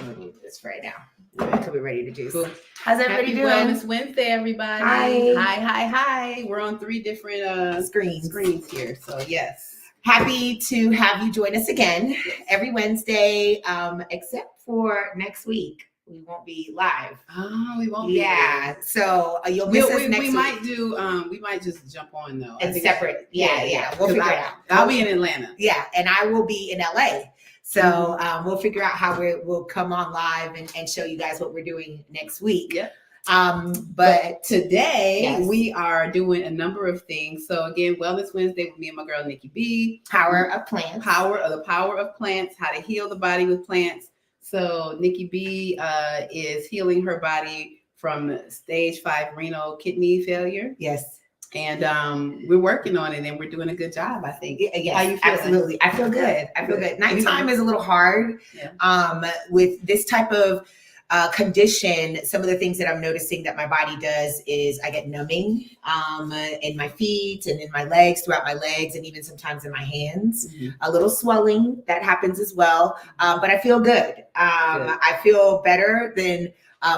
gonna do this right now until we're ready to juice. Cool. How's everybody Happy doing? Wellness Wednesday, everybody. Hi. We're on 3 different screens here. So yes. Happy to have you join us again every Wednesday, except for next week. We won't be live. Oh, we won't. Yeah. So you'll miss us next week. We might just jump on though. And separate. Yeah. We'll figure it out. I'll be in Atlanta. Yeah, and I will be in LA. So we'll figure out how we'll come on live and show you guys what we're doing next week. Yeah. But today we are doing a number of things. So again, Wellness Wednesday with me and my girl Nicki B. Power of plants. The power of plants. How to heal the body with plants. So Nicki B is healing her body from stage 5 renal kidney failure. Yes. And we're working on it and we're doing a good job, I think. Yes, how you feeling? Absolutely. I feel good. Nighttime is a little hard. Yeah. With this type of condition, some of the things that I'm noticing that my body does is I get numbing in my feet and in my legs, throughout my legs, and even sometimes in my hands. Mm-hmm. A little swelling that happens as well. But I feel good. I feel better than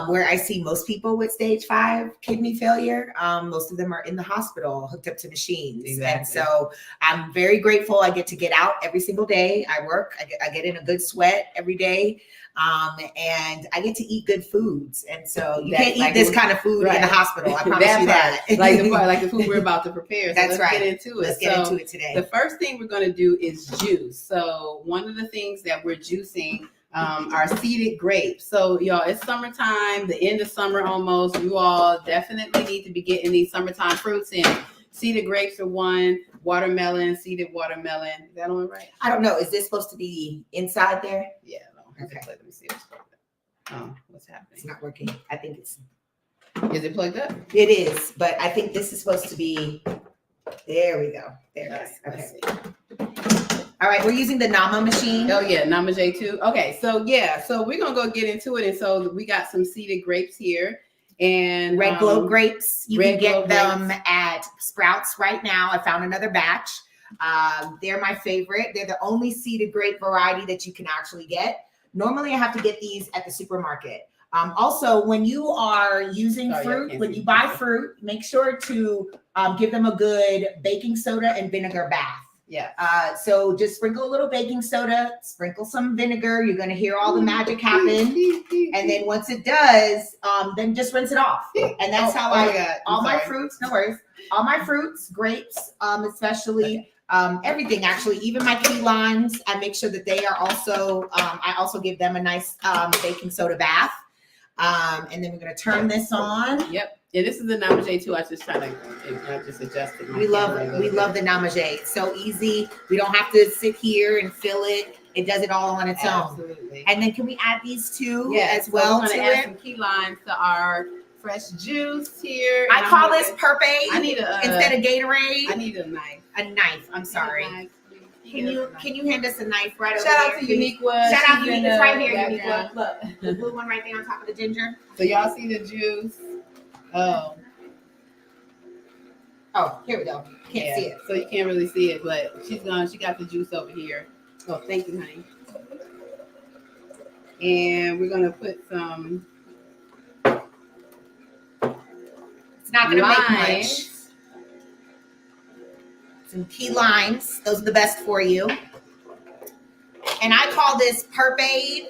where I see most people with stage 5 kidney failure. Most of them are in the hospital, hooked up to machines. Exactly. And so I'm very grateful. I get to get out every single day. I work. I get in a good sweat every day. And I get to eat good foods. And so you can't eat this kind of food in the hospital. I promise you that. like the food we're about to prepare. So That's right. Get into it. Let's get into it today. The first thing we're going to do is juice. So one of the things that we're juicing are seeded grapes. So y'all, it's summertime, the end of summer almost. You all definitely need to be getting these summertime fruits in. Seeded grapes are one. Seeded watermelon. Is that on right? I don't know. Is this supposed to be inside there? Yeah. Okay. Let me see what's happening. It's not working. I think it's. Is it plugged up? It is, but I think this is supposed to be. There we go. There it is. Okay. All right, we're using the Nama machine. Oh yeah, Nama J2. Okay, so we're gonna go get into it, and so we got some seeded grapes here, and red globe grapes. You can get them at Sprouts right now. I found another batch. They're my favorite. They're the only seeded grape variety that you can actually get. Normally, I have to get these at the supermarket. Also, when you are using fruit, when you buy fruit, make sure to give them a good baking soda and vinegar bath. Yeah. So just sprinkle a little baking soda, sprinkle some vinegar. You're going to hear all the magic happen. And then once it does, then just rinse it off. And that's how my fruits, no worries. All my fruits, grapes, especially. Everything actually, even my key limes, I make sure that they are also, I also give them a nice baking soda bath. And then we're going to turn this on. Yep. Yeah, this is the Nama J2. I just adjusted. We love the Nama J. It's so easy. We don't have to sit here and fill it. It does it all on its own. Absolutely. And then can we add these two as well? We're going to add some key limes to our fresh juice here. I call this Purpay. I need instead of Gatorade. I need a knife. A knife. I'm sorry. Can you hand us a knife right over there? Shout out to Uniqua. Shout out to Uniqua. It's right here, Uniqua. Look, the blue one right there on top of the ginger. So y'all see the juice? Oh, here we go. Can't see it. So you can't really see it, but she got the juice over here. Oh, thank you, honey. And we're gonna put some. It's not gonna make much. Some key limes. Those are the best for you. And I call this Purpade.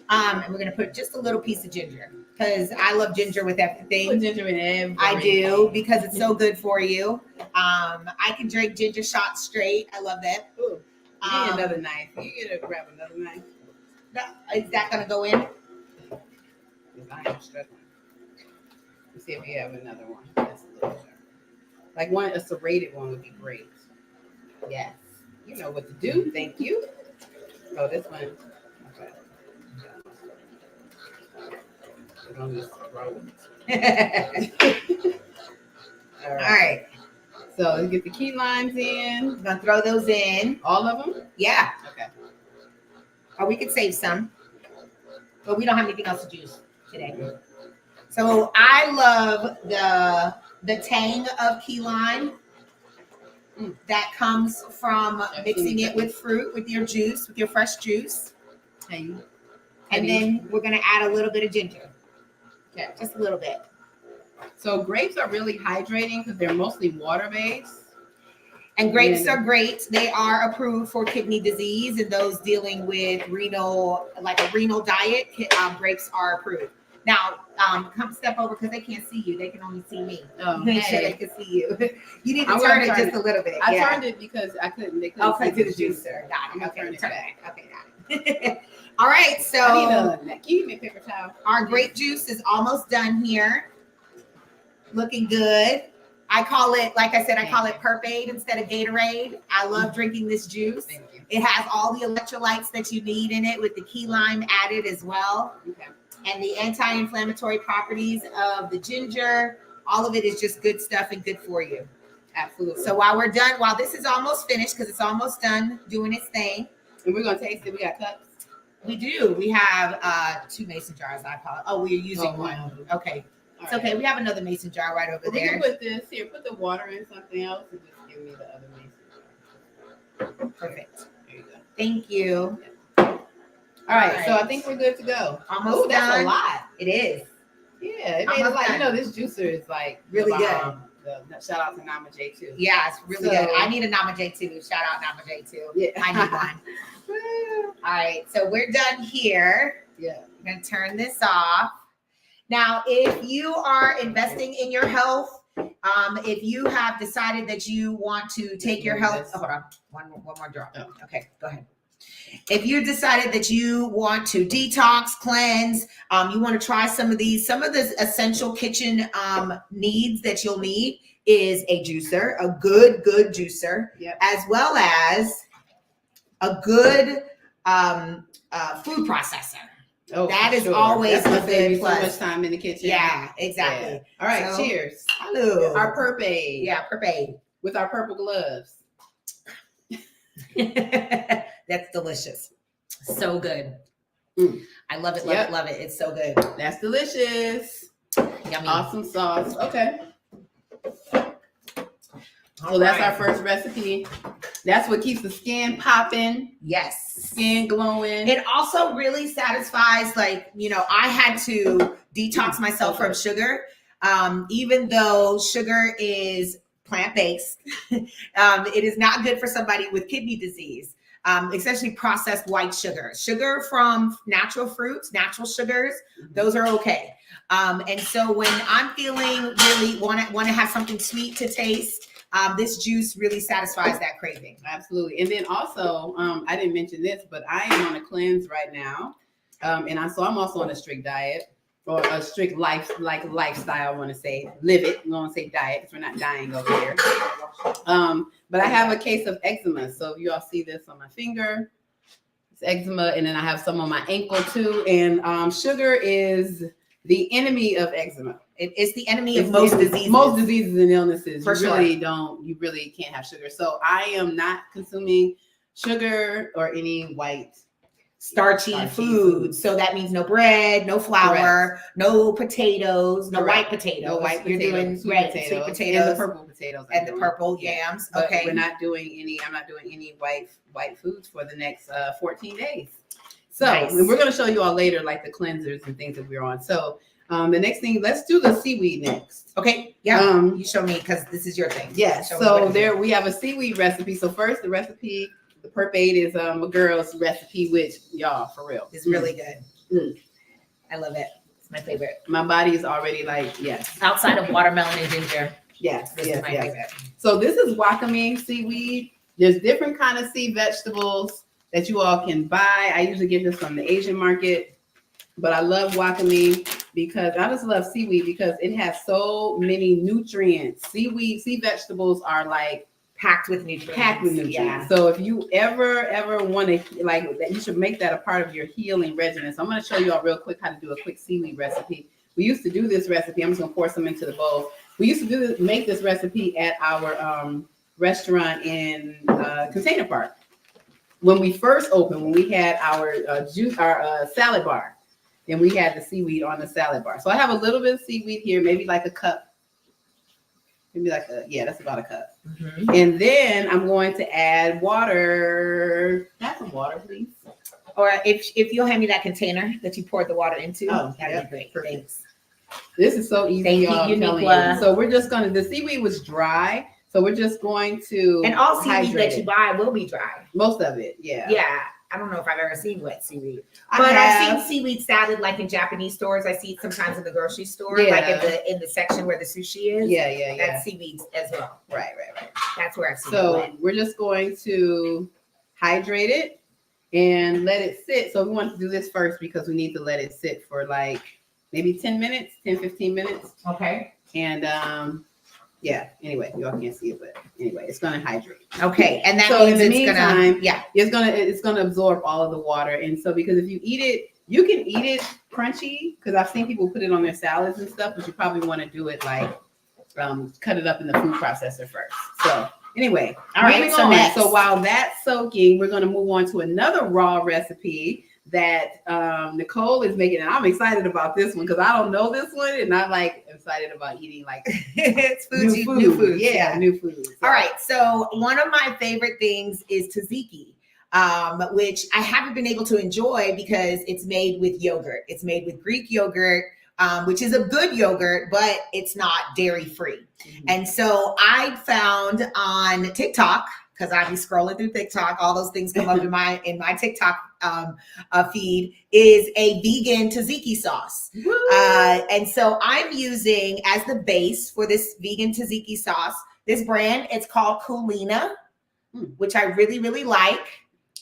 And we're gonna put just a little piece of ginger because I love ginger with everything. Put ginger in everything. I do because it's so good for you. I can drink ginger shots straight. I love that. Ooh, you need another knife. You get to grab another knife. Is that gonna go in? I am struggling. Let's see if we have another one. That's a little sharp. Like a serrated one would be great. Yes. You know what to do. Thank you. Oh, this one. Okay. All right. So let's get the key limes in. I'm gonna throw those in. All of them? Yeah. Okay. Or we could save some, but we don't have anything else to juice today. So I love the tang of key lime that comes from mixing it with fruit, with your juice, with your fresh juice. Tang. And then we're going to add a little bit of ginger. Okay, just a little bit. So grapes are really hydrating because they're mostly water-based. And grapes are great. They are approved for kidney disease and those dealing with a renal diet. Grapes are approved. Now, come step over because they can't see you. They can only see me. Make sure they can see you. You need to turn it just a little bit. I turned it because I couldn't. They couldn't to the juicer. Got it. Okay, turn it back. Okay, got it. All right, so can you give me a paper towel? Our grape juice is almost done here. Looking good. I call it, like I said, I call it Purpade instead of Gatorade. I love drinking this juice. Thank you. It has all the electrolytes that you need in it with the key lime added as well. Okay. And the anti-inflammatory properties of the ginger. All of it is just good stuff and good for you. Absolutely. So while this is almost finished, because it's almost done doing its thing. And we're going to taste it. We got cups. We do. We have 2 mason jars. I apologize. Oh, we're using one. Okay. It's okay. We have another mason jar right over there. We can put this here. Put the water in something else and just give me the other mason jar. Perfect. There you go. Thank you. All right. So I think we're good to go. Almost done. That's a lot. It is. Yeah. It made a lot. You know, this juicer is like really good. Shout out to Nama J too. Yeah, it's really good. I need a Nama J too. Shout out Nama J too. Yeah. I need one. All right. So we're done here. Yeah. I'm going to turn this off. Now, if you are investing in your health, if you have decided that you want to take your health, hold on, one more drop. Oh. Okay, go ahead. If you decided that you want to detox, cleanse, you want to try some of the essential kitchen needs that you'll need is a juicer, a good juicer, as well as a good food processor. Oh, that is always a good plus. So much time in the kitchen. Yeah, exactly. Yeah. All right, cheers. Hello. Our Purpade. Yeah, Purpade. With our purple gloves. That's delicious. So good. I love it, love it. It's so good. That's delicious. Yummy. Awesome sauce. Okay. So that's our first recipe. That's what keeps the skin popping. Yes. Skin glowing. It also really satisfies, I had to detox myself from sugar. Even though sugar is plant-based, it is not good for somebody with kidney disease, especially processed white sugar. Sugar from natural fruits, natural sugars, those are okay. And so when I'm feeling really want to have something sweet to taste, this juice really satisfies that craving. Absolutely. And then also, I didn't mention this, but I am on a cleanse right now. I'm also on a strict diet or a strict lifestyle, I want to say. Live it. We don't want to say diet because we're not dying over here. But I have a case of eczema. So you all see this on my finger. It's eczema. And then I have some on my ankle too. And sugar is the enemy of eczema. It's the enemy of most diseases. Most diseases and illnesses. You really can't have sugar. So I am not consuming sugar or any white starchy foods. So that means no bread, no flour, Correct. no potatoes, no white potatoes. No white You're potatoes, doing sweet potatoes and the purple potatoes. And the purple yams. But okay. I'm not doing any white foods for the next 14 days. So and we're going to show you all later, like the cleansers and things that we're on. So the next thing, let's do the seaweed next. Okay. Yeah. You show me because this is your thing. Yes. Yeah, so there we have a seaweed recipe. So first, the recipe, the Purpade is a girl's recipe, which y'all for real is really good. I love it. It's my favorite. My body is already like yes. Outside of watermelon and ginger. Yes. This is my favorite. So this is wakame seaweed. There's different kind of sea vegetables that you all can buy. I usually get this from the Asian market, but I love wakame because I just love seaweed because it has so many nutrients. Sea vegetables are like packed with nutrients. Yeah. So if you ever want to you should make that a part of your healing regimen. So I'm going to show you all real quick how to do a quick seaweed recipe. We used to do this recipe. I'm just going to pour some into the bowl. We used to make this recipe at our restaurant in Container Park. When we first opened, when we had our salad bar, and we had the seaweed on the salad bar. So I have a little bit of seaweed here, maybe like a cup. Maybe that's about a cup. Mm-hmm. And then I'm going to add water. Have some water, please. Or if you'll hand me that container that you poured the water into, that'd be great. Perfect. Thanks. This is so easy, Thank you, y'all. I'm telling Uniqua. you. So we're just going to, the seaweed was dry. So we're just going to And all seaweed hydrate that you it. buy will be dry. Most of it, yeah. Yeah. I don't know if I've ever seen wet seaweed. But I've seen seaweed salad like in Japanese stores. I see it sometimes in the grocery store, like in the section where the sushi is. Yeah. That's seaweed as well. Right. That's where I've seen it. So we're just going to hydrate it and let it sit. So we want to do this first because we need to let it sit for like maybe 10 minutes, 15 minutes. Okay. And yeah, anyway, y'all can't see it, but anyway, it's gonna hydrate. Okay. And that so means in the it's meantime, it's gonna absorb all of the water. And so because if you eat it, you can eat it crunchy, because I've seen people put it on their salads and stuff, but you probably want to do it like cut it up in the food processor first. So anyway, all right. So while that's soaking, we're gonna move on to another raw recipe that Nicole is making, and I'm excited about this one because I don't know this one, and I'm like excited about eating like it's new food. Yeah, new food. So. All right, so one of my favorite things is tzatziki, which I haven't been able to enjoy because it's made with yogurt. It's made with Greek yogurt, which is a good yogurt, but it's not dairy free. Mm-hmm. And so I found on TikTok, because I be scrolling through TikTok, all those things come up in my TikTok feed, is a vegan tzatziki sauce. And so I'm using as the base for this vegan tzatziki sauce, this brand, it's called Kulina, which I really, really like.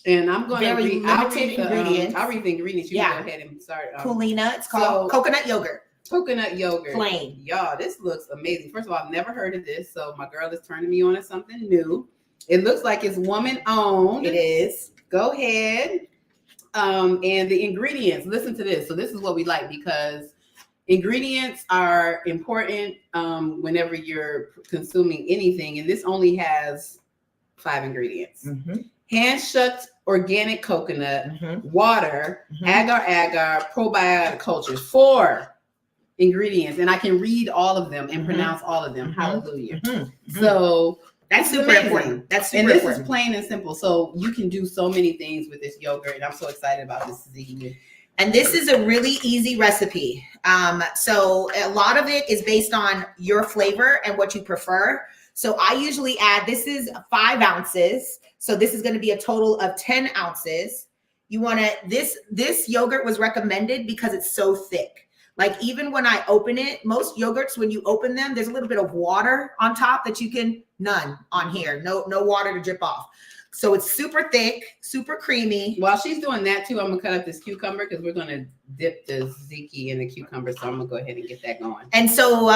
And I'm going to read ingredients. I'll read the ingredients. You can go ahead and start. Kulina, it's called coconut yogurt. Coconut yogurt. Plain. Y'all, this looks amazing. First of all, I've never heard of this, so my girl is turning me on to something new. It looks like it's woman owned. It is. Go ahead. And the ingredients, listen to this. So this is what we like, because ingredients are important whenever you're consuming anything. And this only has 5 ingredients. Mm-hmm. Hand-shucked organic coconut, water, agar-agar, probiotic cultures. 4 ingredients. And I can read all of them and pronounce all of them. Hallelujah. So that's super important. And this is plain and simple. So you can do so many things with this yogurt. And I'm so excited about this tzatziki. And this is a really easy recipe. So a lot of it is based on your flavor and what you prefer. So I usually add, this is 5 ounces. So this is going to be a total of 10 ounces. You want to, this yogurt was recommended because it's so thick. Like even when I open it, most yogurts, when you open them, there's a little bit of water on top that you can, none on here, no water to drip off. So it's super thick, super creamy. While she's doing that too, I'm gonna cut up this cucumber because we're gonna dip the tzatziki in the cucumber. So I'm gonna go ahead and get that going. And so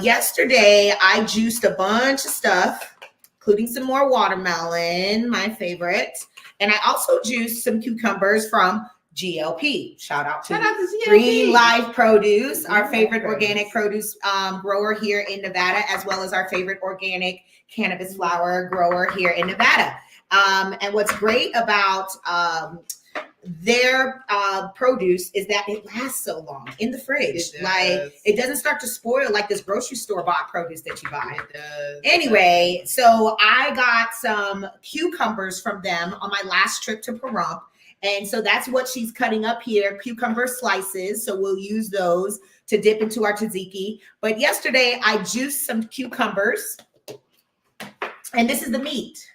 yesterday I juiced a bunch of stuff, including some more watermelon, my favorite. And I also juiced some cucumbers from GLP. Shout out to GLP. Green Life Produce, our favorite organic produce grower here in Nevada, as well as our favorite organic cannabis flower grower here in Nevada. And what's great about their produce is that it lasts so long in the fridge. It doesn't start to spoil like this grocery store bought produce that you buy. It does. Anyway, so I got some cucumbers from them on my last trip to Pahrump. And so that's what she's cutting up here, cucumber slices. So we'll use those to dip into our tzatziki. But yesterday I juiced some cucumbers, and this is the meat.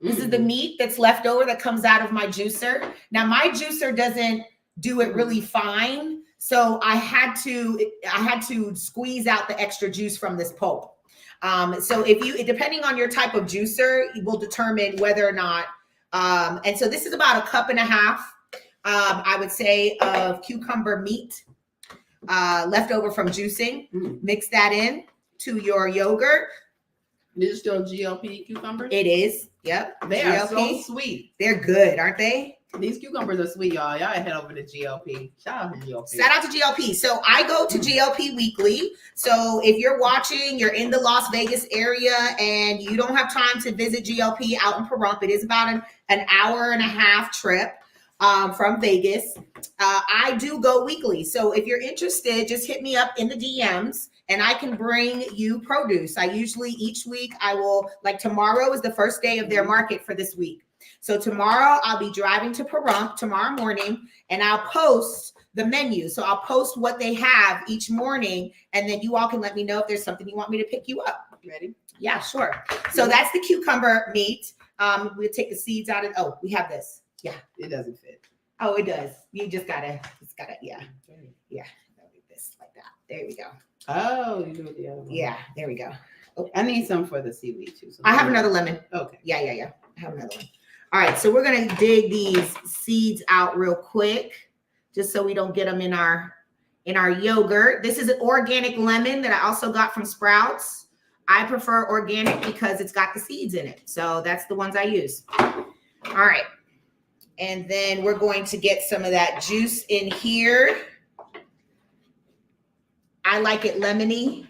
This is the meat that's left over that comes out of my juicer. Now my juicer doesn't do it really fine. So I had to squeeze out the extra juice from this pulp. So depending on your type of juicer, it will determine whether or not, and so this is about 1.5 cups, I would say, of cucumber meat left over from juicing. Mix that in to your yogurt. This is still GLP cucumbers? It is. Yep. They are so sweet. They're good, aren't they? These cucumbers are sweet, y'all. Y'all head over to GLP. Shout out to GLP. Shout out to GLP. So I go to GLP weekly. So if you're watching, you're in the Las Vegas area and you don't have time to visit GLP out in Pahrump, it is about an 1.5-hour trip from Vegas. I do go weekly. So if you're interested, just hit me up in the DMs. And I can bring you produce. I usually, each week, I will, like tomorrow is the first day of their market for this week. So tomorrow I'll be driving to Pahrump tomorrow morning, and I'll post the menu. So I'll post what they have each morning, and then you all can let me know if there's something you want me to pick you up. Ready? Yeah, sure. So that's the cucumber meat. We'll take the seeds out of, oh, we have this. Yeah. It doesn't fit. Oh, it does. You just gotta, yeah. Yeah. This like that. There we go. Oh, you do it the other one. Yeah, there we go. Oh, I need some for the seaweed too. So I have another lemon. Okay. Yeah. I have another one. All right, so we're gonna dig these seeds out real quick, just so we don't get them in our yogurt. This is an organic lemon that I also got from Sprouts. I prefer organic because it's got the seeds in it. So that's the ones I use. All right. And then we're going to get some of that juice in here. I like it lemony.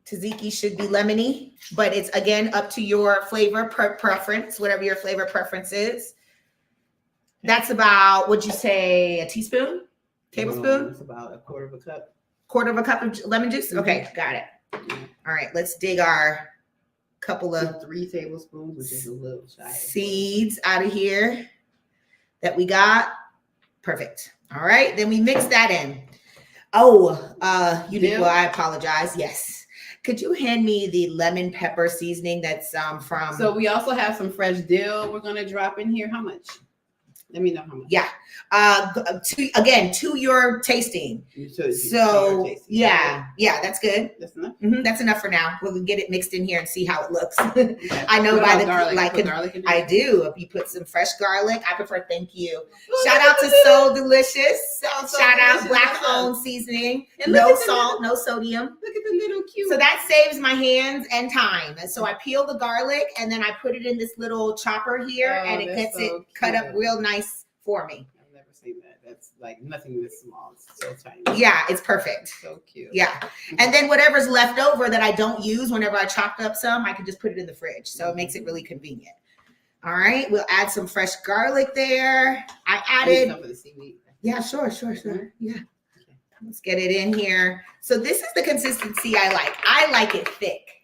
Tzatziki should be lemony, but it's again up to your flavor preference, whatever your flavor preference is. That's about, would you say, a teaspoon? Tablespoon? It's about a quarter of a cup. Quarter of a cup of lemon juice? Okay, got it. All right, let's dig our couple of 3 tablespoons, which is a little shy. Seeds out of here that we got. Perfect. All right, then we mix that in. Oh, well, I apologize. Yes. Could you hand me the lemon pepper seasoning that's from? So we also have some fresh dill we're going to drop in here. How much? Let me know how much. Yeah. To your tasting. So yeah, that's good. That's enough. That's enough for now. We'll get it mixed in here and see how it looks. I know by the garlic. Garlic I do. If you put some fresh garlic, I prefer. Thank you. Shout out to So Delicious. Shout out Black Owned Seasoning. No salt, no sodium. Look at the little cute. So that saves my hands and time. So I peel the garlic and then I put it in this little chopper here, and it gets it cut up real nice for me. I've never seen that. That's like nothing this small. It's so tiny. Yeah, it's perfect. So cute. Yeah. And then whatever's left over that I don't use, whenever I chopped up some, I can just put it in the fridge. So it makes it really convenient. All right. We'll add some fresh garlic there. I added some of the seaweed. Yeah, sure. Yeah. Let's get it in here. So this is the consistency I like. I like it thick.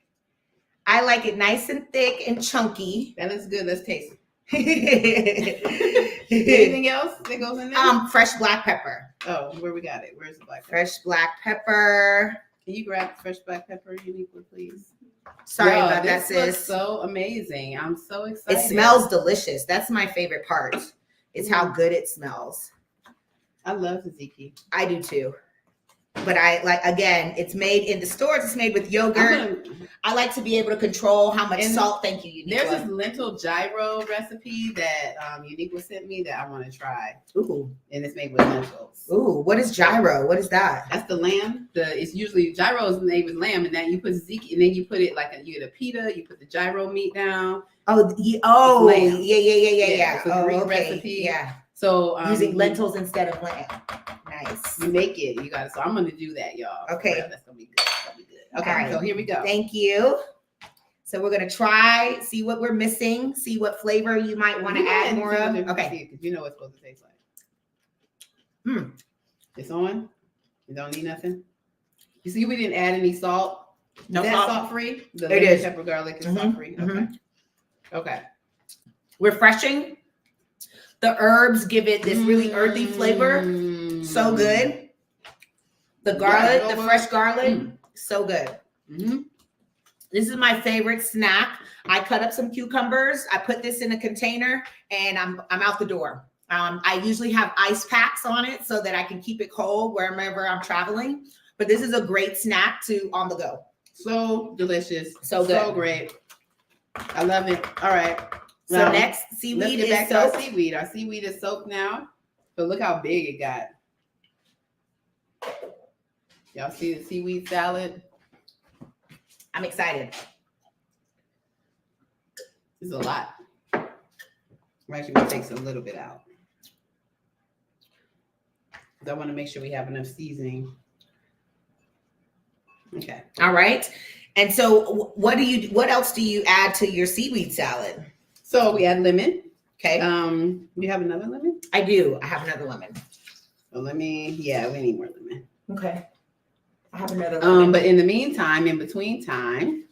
I like it nice and thick and chunky. That looks good. Let's taste it. Anything else that goes in there? Fresh black pepper. Oh, where we got it? Where's the black pepper? Fresh black pepper. Can you grab fresh black pepper, Uniqua, please? Sorry about that, sis. This looks so amazing. I'm so excited. It smells delicious. That's my favorite part. It's how good it smells. I love tzatziki. I do too. But I like, again, it's made in the stores. It's made with yogurt. I like to be able to control how much salt. Thank you, Uniqua. There's this lentil gyro recipe that Uniqua sent me that I want to try. Ooh. And it's made with lentils. Ooh, what is gyro? What is that? That's the lamb. It's usually gyro is made with lamb, and then you put tzatziki, and then you put it like you get a pita. You put the gyro meat down. Yeah. It's a Greek recipe. Yeah. So using lentils instead of lamb. Nice. You make it. You got it. So I'm gonna do that, y'all. Okay. Well, that's gonna be good. Okay. Right. So here we go. Thank you. So we're gonna try, see what we're missing, see what flavor you might want to add more of. Okay. Because you know what it's supposed to taste like. It's on. You don't need nothing. You see, we didn't add any salt. No salt. salt. Salt free. The it is. Pepper garlic is salt free. Okay. Okay. Refreshing. The herbs give it this really earthy flavor. So good. The garlic, the fresh garlic, so good. This is my favorite snack. I cut up some cucumbers. I put this in a container, and I'm out the door. I usually have ice packs on it so that I can keep it cold wherever I'm traveling. But this is a great snack to on the go. So delicious. So good. So great. I love it. All right. So next, seaweed is soaked. Our seaweed. Our seaweed is soaked now. But look how big it got. Y'all see the seaweed salad? I'm excited. This is a lot. We're actually going to take a little bit out. I want to make sure we have enough seasoning. Okay. All right. And so what else do you add to your seaweed salad? So we add lemon. Okay. You have another lemon? I do. I have another lemon. So we need more lemon. Okay. I have another lemon. But in the meantime, in between time,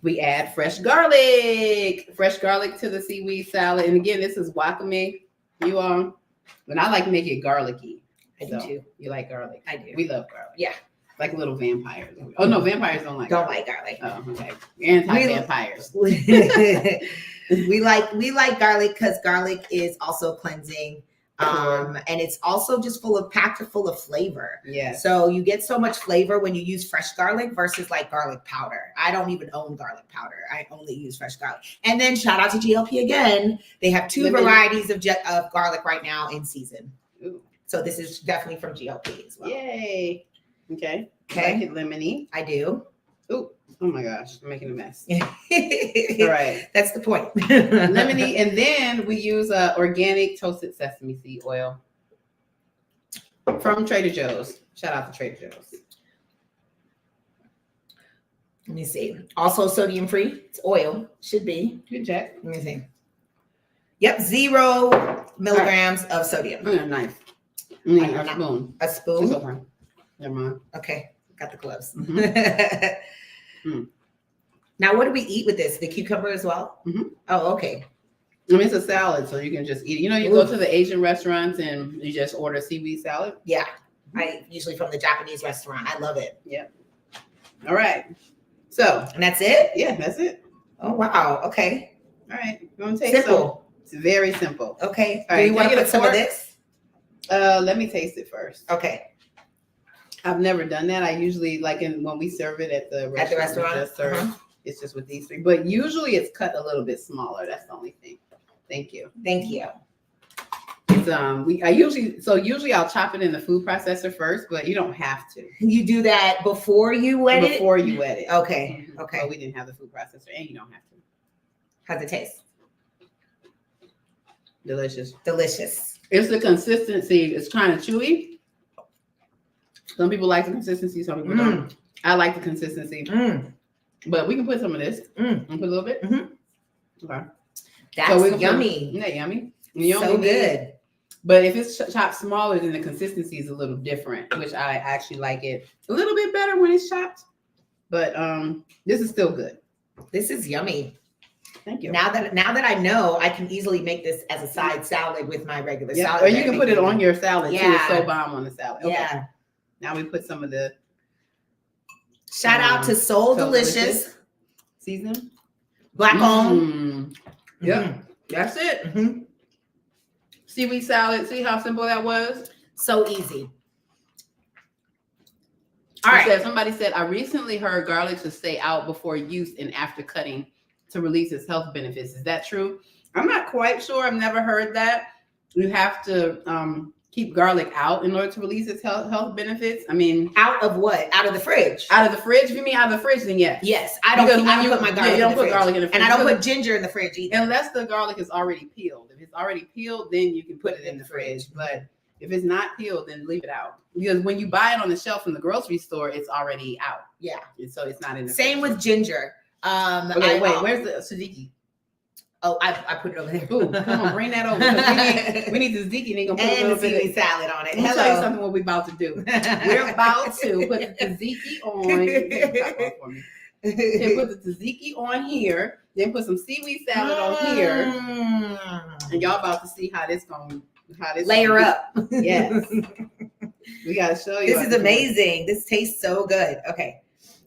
We add fresh garlic to the seaweed salad. And again, this is wakame. You and I like to make it garlicky. I do too. You like garlic? I do. We love garlic. Yeah. Like little vampires. Oh no, vampires don't like garlic. Oh, okay. Anti-vampires. We like garlic because garlic is also cleansing. And it's also just packed full of flavor. Yeah. So you get so much flavor when you use fresh garlic versus like garlic powder. I don't even own garlic powder. I only use fresh garlic. And then shout out to GLP again. They have two varieties of garlic right now in season. Ooh. So this is definitely from GLP as well. Yay. Okay. Okay. Like it lemony. I do. Ooh. Oh my gosh, I'm making a mess. All right. That's the point. Lemony. And then we use organic toasted sesame seed oil from Trader Joe's. Shout out to Trader Joe's. Let me see. Also sodium free. It's oil. Should be. Good check. Let me see. Yep. 0 milligrams of sodium. Nice. A spoon. A spoon? It's okay. Never mind. Okay. Got the gloves. Mm-hmm. Now, what do we eat with this? The cucumber as well? Mm-hmm. Oh, okay. I mean, it's a salad, so you can just eat it. You know, you go to the Asian restaurants and you just order seaweed salad. Yeah. I usually from the Japanese restaurant. I love it. Yeah. All right. So. And that's it? Yeah, that's it. Oh, wow. Okay. All right. You want to taste simple. It's very simple. Okay. All right. Do you want to put some of this? Let me taste it first. Okay. I've never done that. I usually when we serve it at the restaurant. Just serve, It's just with these three, but usually it's cut a little bit smaller. That's the only thing. Thank you. Thank you. It's usually I'll chop it in the food processor first, but you don't have to. You do that before you wet it? Before you wet it. Okay. Mm-hmm. Okay. But we didn't have the food processor, and you don't have to. How's it taste? Delicious. Delicious. It's the consistency. It's kind of chewy. Some people like the consistency. Some people don't. I like the consistency. But we can put some of this. And put a little bit. Mm-hmm. Okay. That's yummy. Isn't that yummy? So good. But if it's chopped smaller, then the consistency is a little different, which I actually like it a little bit better when it's chopped. But this is still good. This is yummy. Thank you. Now that I know, I can easily make this as a side salad with my regular salad. Or you can put it on your salad too. It's so bomb on the salad. Okay. Yeah. Now we put some of the shout out to Soul Delicious season. Black owned. Yep. That's it. Seaweed salad. See how simple that was? So easy. All right. Somebody said, I recently heard garlic should stay out before use and after cutting to release its health benefits. Is that true? I'm not quite sure. I've never heard that. You have to keep garlic out in order to release its health benefits. I mean, out of what? Out of the fridge? Out of the fridge? If you mean out of the fridge, then yes. Yes. I don't put my garlic in the fridge. Garlic in the fridge. And I don't put ginger in the fridge either. Unless the garlic is already peeled. If it's already peeled, then you can put it in the fridge. But if it's not peeled, then leave it out. Because when you buy it on the shelf in the grocery store, it's already out. Yeah. And so it's not in the Same fridge. With ginger. Okay, wait, where's the tzatziki? Oh, I put it over there. Ooh, come on, bring that over. We need the tzatziki and they're gonna put and a little bit of salad on it. Let me tell you something what we're about to do. We're about to put the tzatziki on. Then put the tzatziki on here. Then put some seaweed salad on here. And y'all about to see how this layer up. Yes. We gotta show you. This is amazing. This tastes so good. Okay.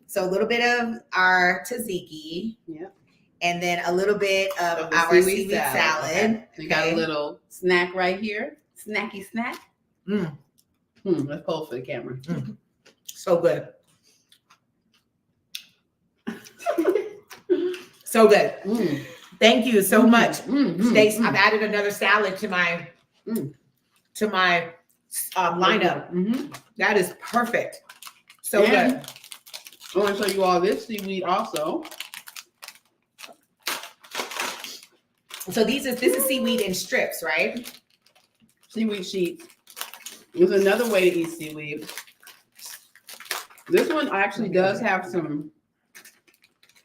So a little bit of our tzatziki. Yep. And then a little bit of our seaweed salad. Okay. We got a little snack right here. Snacky snack. Let's pose for the camera. So good. So good. Thank you so much. Stacey, I've added another salad to my lineup. That is perfect. So good. I want to show you all this seaweed also. So this is seaweed in strips, right? Seaweed sheets. There's another way to eat seaweed. This one actually does have some.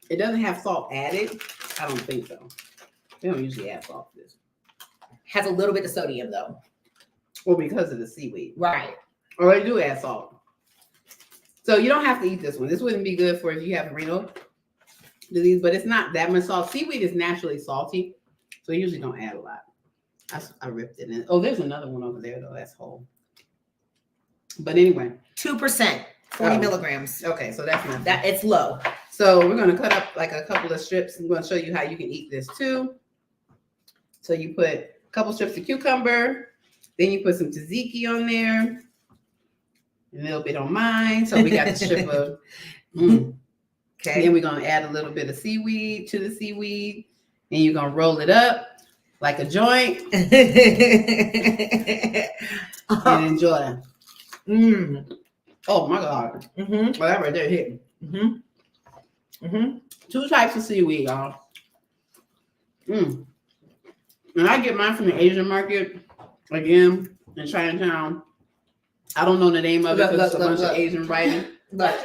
It doesn't have salt added. I don't think so. They don't usually add salt to this. Has a little bit of sodium though. Well, because of the seaweed. Right. Or they do add salt. So you don't have to eat this one. This wouldn't be good for if you have renal disease, but it's not that much salt. Seaweed is naturally salty, so you usually don't add a lot. I ripped it in. Oh, there's another one over there though. That's whole. But anyway, 2%, 40 milligrams. Okay, so that's not That it's low. So we're gonna cut up like a couple of strips. I'm gonna show you how you can eat this too. So you put a couple strips of cucumber, then you put some tzatziki on there, a little bit on mine. So we got the strip of. Okay. Then we're gonna add a little bit of seaweed to the seaweed, and you're gonna roll it up like a joint and enjoy. Oh my God. Well, that right there hit. 2 types of seaweed, y'all. And I get mine from the Asian market again in Chinatown. I don't know the name of it because it's a bunch of Asian writing. Look,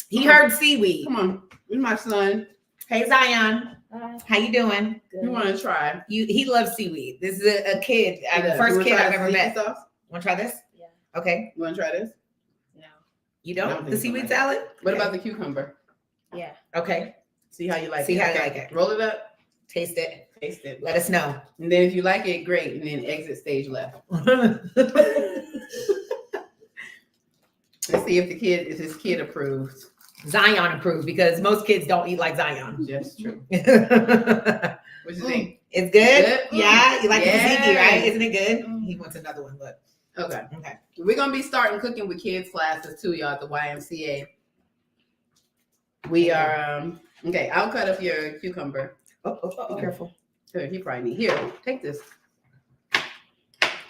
he heard seaweed. Come on, this is my son. Hey Zion, how you doing? You want to try? He loves seaweed. This is a kid, the first kid I've ever met. Want to try this? Yeah. Okay. You want to try this? No. You don't? The seaweed salad? What about the cucumber? Yeah. Okay. See how you like it. See how you like it. Roll it up. Taste it. Taste it. Let us know. And then if you like it, great. And then exit stage left. Let's see if his kid approved. Zion approved because most kids don't eat like Zion. That's true. What you think? It's good? Good? Yeah. You like the Yes. tzatziki, right? Isn't it good? He wants another one, but Okay. okay. We're gonna be starting cooking with kids classes too, y'all, at the YMCA. We are okay. I'll cut up your cucumber. Be careful. Here, he probably need. Here, take this.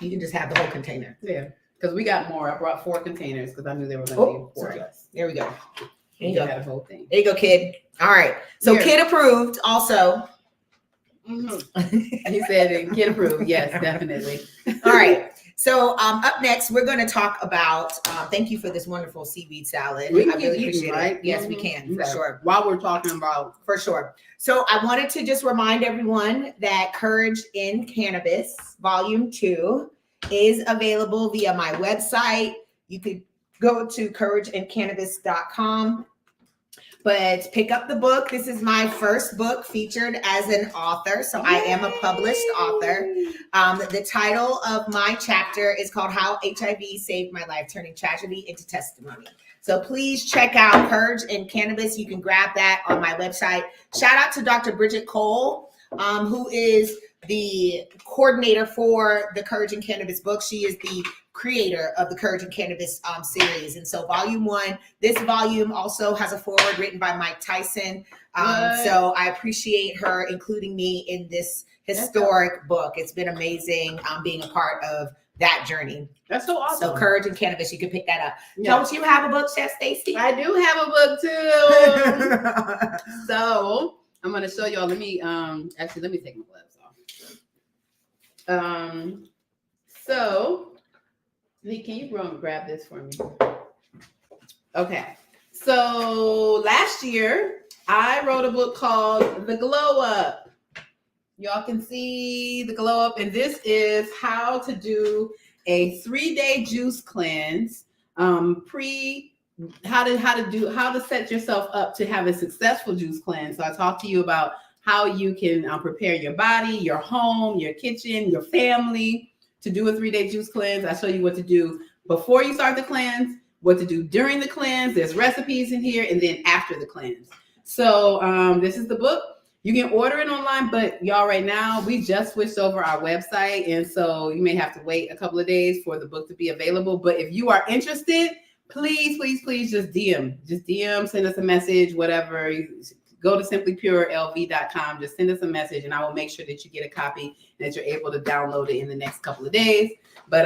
You can just have the whole container. Yeah, because we got more. I brought 4 containers because I knew they were gonna be 4 sorry. of us. There we go. There you You go. got a whole thing. There you go, kid. All right. So Here. kid approved also. He said kid approved. Yes, definitely. All right. So up next, we're going to talk about, thank you for this wonderful seaweed salad. We can I keep really eating, appreciate right? it. Yes, we can, for Okay. sure. While we're talking about For sure. So I wanted to just remind everyone that Courage in Cannabis, Volume 2, is available via my website. You could go to courageincannabis.com. But pick up the book. This is my first book featured as an author. So I am a published author. The title of my chapter is called How HIV Saved My Life, Turning Tragedy into Testimony. So please check out Courage in Cannabis. You can grab that on my website. Shout out to Dr. Bridget Cole, who is the coordinator for the Courage in Cannabis book. She is the creator of the Courage in Cannabis series. And so volume 1, this volume also has a foreword written by Mike Tyson. So I appreciate her including me in this historic book. It's been amazing being a part of that journey. that's so awesome. So Courage in Cannabis, you can pick that up. Yeah. Don't you have a book, Chef Stacey? I do have a book too. So I'm gonna show y'all. Let me actually let me take my gloves off. So Lee, can you go and grab this for me? Okay. So last year I wrote a book called The Glow Up. Y'all can see the glow up, and this is how to do a 3-day juice cleanse. How to set yourself up to have a successful juice cleanse. So I talked to you about how you can prepare your body, your home, your kitchen, your family to do a 3-day juice cleanse. I show you what to do before you start the cleanse, what to do during the cleanse. There's recipes in here, and then after the cleanse. So this is the book. You can order it online, but y'all right now, we just switched over our website. And so you may have to wait a couple of days for the book to be available. But if you are interested, please just DM. Just DM, send us a message, whatever. Go to simplypurelv.com. Just send us a message, and I will make sure that you get a copy and that you're able to download it in the next couple of days. But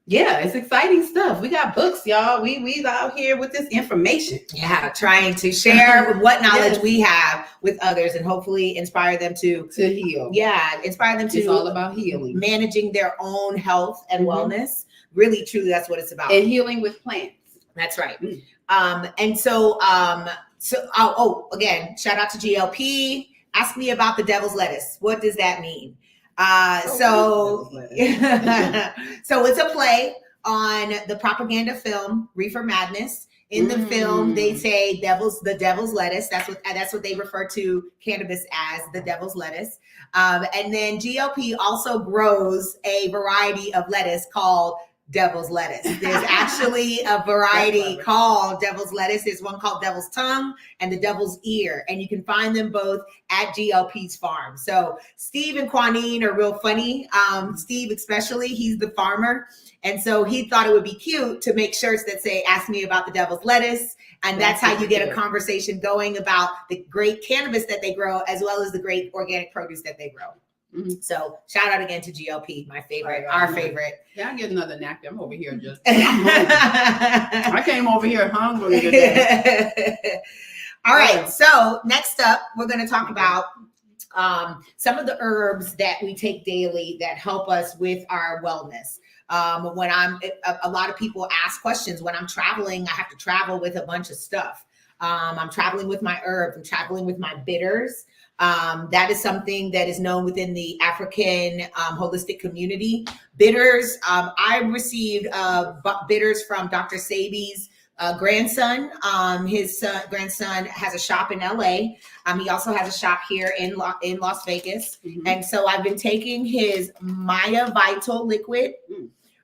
yeah, it's exciting stuff. We got books, y'all. We out here with this information. Yeah, trying to share what knowledge we have with others and hopefully inspire them to heal. Yeah, inspire them to. It's all about healing. Managing their own health and wellness. Really, truly, that's what it's about. And healing with plants. That's right. And so, again, shout out to GLP. Ask me about the devil's lettuce. What does that mean? So it's a play on the propaganda film Reefer Madness. In the film, they say the devil's lettuce. That's what they refer to cannabis as, the devil's lettuce. And then GOP also grows a variety of lettuce called devil's lettuce. There's actually a variety called devil's lettuce. There's one called devil's tongue and the devil's ear, and you can find them both at GLP's farm. So Steve and Quanine are real funny. Steve especially, he's the farmer, and so he thought it would be cute to make shirts that say "Ask me about the devil's lettuce," and that's how you get a conversation going about the great cannabis that they grow, as well as the great organic produce that they grow. So shout out again to GLP, my favorite, our favorite. Yeah, I get another napkin. I'm over here just. I came over here hungry today. All right. So next up, we're going to talk about some of the herbs that we take daily that help us with our wellness. When a lot of people ask questions when I'm traveling. I have to travel with a bunch of stuff. I'm traveling with my herbs. I'm traveling with my bitters. That is something that is known within the African holistic community. Bitters, I received bitters from Dr. Sebi's grandson. His grandson has a shop in LA. He also has a shop here in Las Vegas. And so I've been taking his Maya Vital liquid,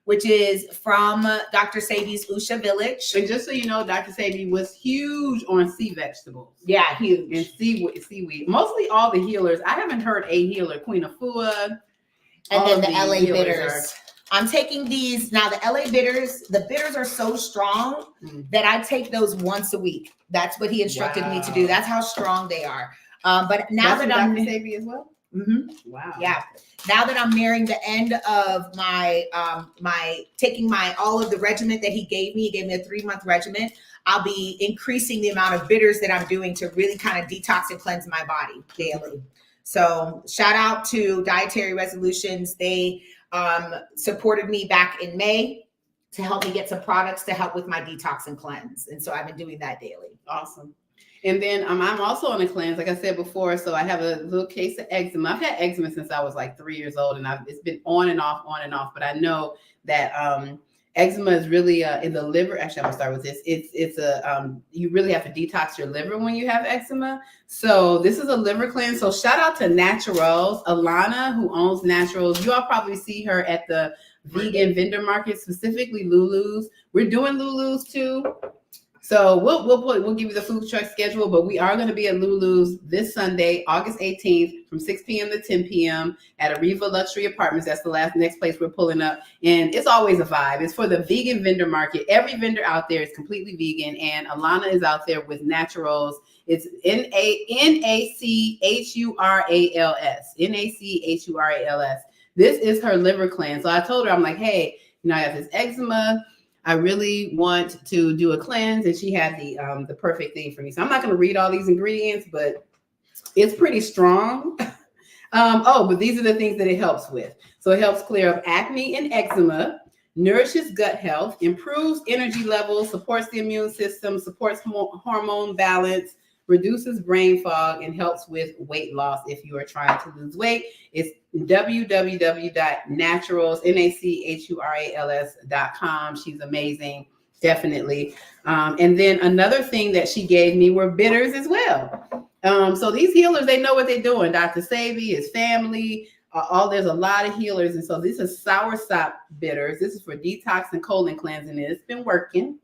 which is from Dr. Sebi's Usha Village. And just so you know, Dr. Sebi was huge on sea vegetables. Yeah, huge. And seaweed. Mostly all the healers. I haven't heard a healer, Queen Afua. And then the LA bitters. I'm taking these now. The LA bitters, the bitters are so strong that I take those once a week. That's what he instructed me to do. That's how strong they are. But now that I'm Dr. Sebi as well. Wow. Yeah. Now that I'm nearing the end of my taking all of the regimen that he gave me a 3-month regimen. I'll be increasing the amount of bitters that I'm doing to really kind of detox and cleanse my body daily. So shout out to Dietary Resolutions. They supported me back in May to help me get some products to help with my detox and cleanse. And so I've been doing that daily. Awesome. And then I'm also on a cleanse, like I said before. So I have a little case of eczema. I've had eczema since I was like 3 years old, and it's been on and off. But I know that eczema is really in the liver. Actually, I'm gonna start with this. It's you really have to detox your liver when you have eczema. So this is a liver cleanse. So shout out to Naturals, Alana, who owns Naturals. You all probably see her at the vegan vendor market, specifically Lulu's. We're doing Lulu's too. So we'll give you the food truck schedule, but we are going to be at Lulu's this Sunday, August 18th, from 6 p.m. to 10 p.m. at Ariva Luxury Apartments. That's the next place we're pulling up, and it's always a vibe. It's for the vegan vendor market. Every vendor out there is completely vegan, and Alana is out there with Naturals. It's NACHURALS. NACHURALS. This is her liver cleanse. So I told her, I'm like, hey, I got this eczema. I really want to do a cleanse, and she had the perfect thing for me. So I'm not going to read all these ingredients, but it's pretty strong. But these are the things that it helps with. So it helps clear up acne and eczema, nourishes gut health, improves energy levels, supports the immune system, supports hormone balance, reduces brain fog, and helps with weight loss if you are trying to lose weight. It's www.naturals.com. She's amazing, definitely. And then another thing that she gave me were bitters as well. So these healers, they know what they're doing. Dr. Sebi, his family, there's a lot of healers. And so this is soursop bitters. This is for detox and colon cleansing. It's been working.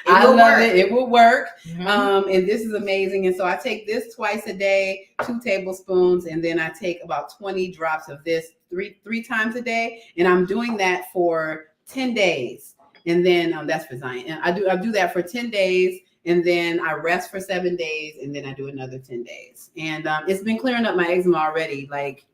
I love it. It will work. And this is amazing. And so I take this twice a day, 2 tablespoons, and then I take about 20 drops of this three times a day. And I'm doing that for 10 days. And then that's for Zion. And I do that for 10 days. And then I rest for 7 days, and then I do another 10 days. And it's been clearing up my eczema already. Like,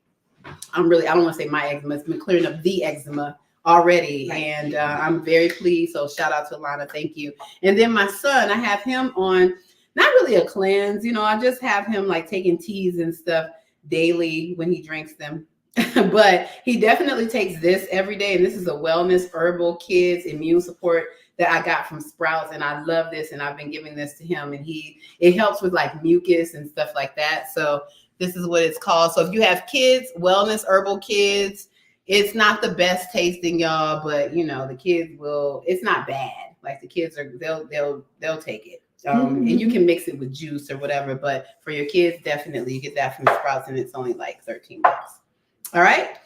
I don't want to say my eczema. It's been clearing up the eczema already. Right. And I'm very pleased. So shout out to Lana. Thank you. And then my son, I have him on, not really a cleanse. I just have him like taking teas and stuff daily when he drinks them. But he definitely takes this every day. And this is a wellness herbal kids immune support that I got from Sprouts, and I love this, and I've been giving this to him, and it helps with like mucus and stuff like that. So this is what it's called. So if you have kids, wellness herbal kids, it's not the best tasting, y'all, but the kids it's not bad. Like the kids they'll take it. And you can mix it with juice or whatever, but for your kids, definitely you get that from Sprouts, and it's only like $13. All right.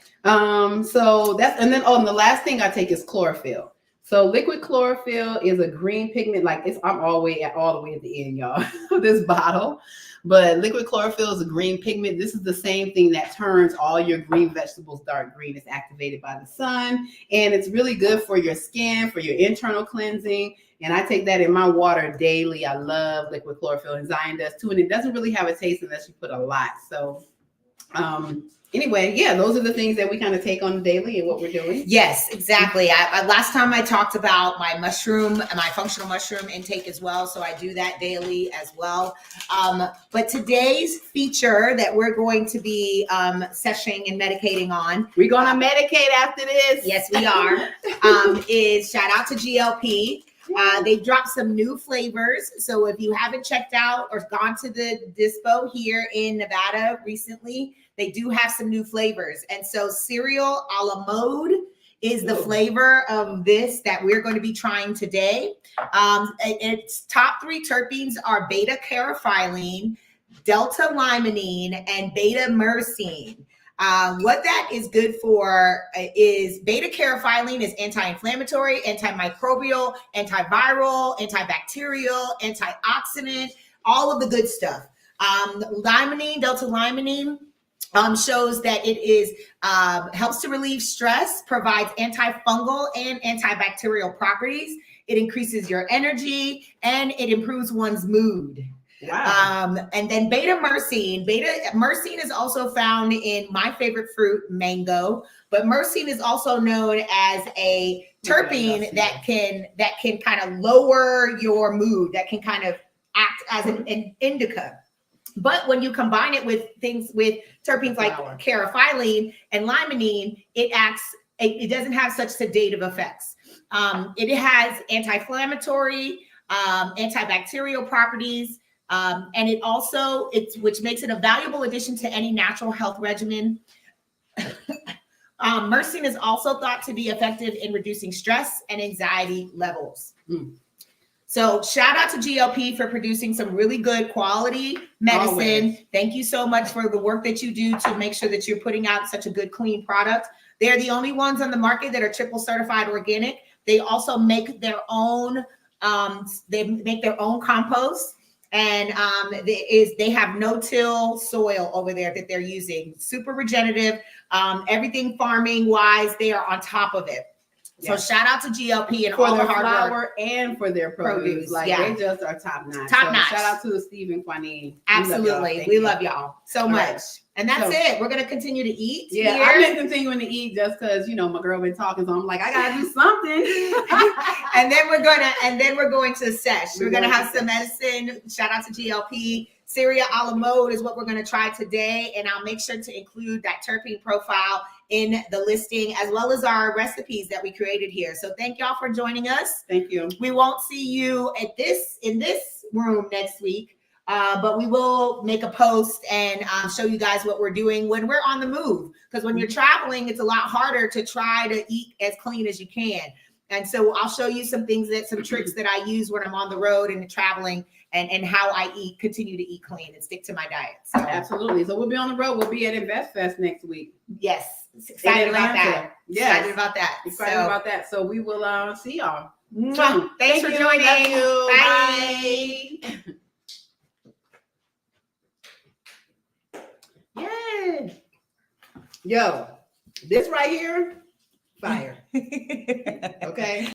So that's, and then and the last thing I take is chlorophyll. So liquid chlorophyll is a green pigment. Like I'm all the way at the end, y'all, of this bottle. But liquid chlorophyll is a green pigment. This is the same thing that turns all your green vegetables dark green. It's activated by the sun, and it's really good for your skin, for your internal cleansing. And I take that in my water daily. I love liquid chlorophyll, and Zion does too. And it doesn't really have a taste unless you put a lot. So, anyway, yeah, those are the things that we kind of take on daily and what we're doing. Yes, exactly. I last time I talked about my functional mushroom intake as well. So I do that daily as well. But today's feature that we're going to be sessioning and medicating on. We're going to medicate after this. Yes, we are. Is shout out to GLP. They dropped some new flavors. So if you haven't checked out or gone to the dispo here in Nevada recently, they do have some new flavors. And so cereal a la mode is the flavor of this that we're going to be trying today. Its top 3 terpenes are beta caryophyllene, delta limonene, and beta myrcene. What that is good for is beta caryophyllene is anti-inflammatory, antimicrobial, antiviral, antibacterial, antioxidant, all of the good stuff. Limonene, delta limonene, shows that it is helps to relieve stress, provides antifungal and antibacterial properties. It increases your energy, and it improves one's mood. Wow. And then beta myrcene is also found in my favorite fruit, mango, but myrcene is also known as a terpene that can kind of lower your mood, that can kind of act as an indica. But when you combine it with terpenes like caryophyllene and limonene, it doesn't have such sedative effects. It has anti-inflammatory, antibacterial properties. And which makes it a valuable addition to any natural health regimen. Myrcene is also thought to be effective in reducing stress and anxiety levels. So shout out to GLP for producing some really good quality medicine. Always. Thank you so much for the work that you do to make sure that you're putting out such a good, clean product. They're the only ones on the market that are triple certified organic. They also make their own, compost. And they have no-till soil over there that they're using. Super regenerative. Everything farming wise, they are on top of it. Yes. So shout out to GLP and for all their the hard flour work. And for their produce. They just are top notch. Top notch. Shout out to Steve and Quanine. Absolutely. We love y'all so much. Right. And that's it. We're going to continue to eat. Yeah, here. I've been continuing to eat just because, my girl been talking. So I'm like, I got to do something. and then we're going to sesh. We're going to have some medicine. Shout out to GLP. Cereal a la mode is what we're going to try today. And I'll make sure to include that terpene profile in the listing, as well as our recipes that we created here. So thank y'all for joining us. Thank you. We won't see you in this room next week, but we will make a post and show you guys what we're doing when we're on the move. Because when you're traveling, it's a lot harder to try to eat as clean as you can. And so I'll show you some tricks that I use when I'm on the road and traveling, and how I continue to eat clean and stick to my diet. So absolutely. So we'll be on the road. We'll be at Invest Fest next week. Yes. Excited about that. Yes. Excited about that. Excited about that. So we will see y'all. Thanks for joining. Love you. Bye. Yeah. Yo, this right here, fire. Okay.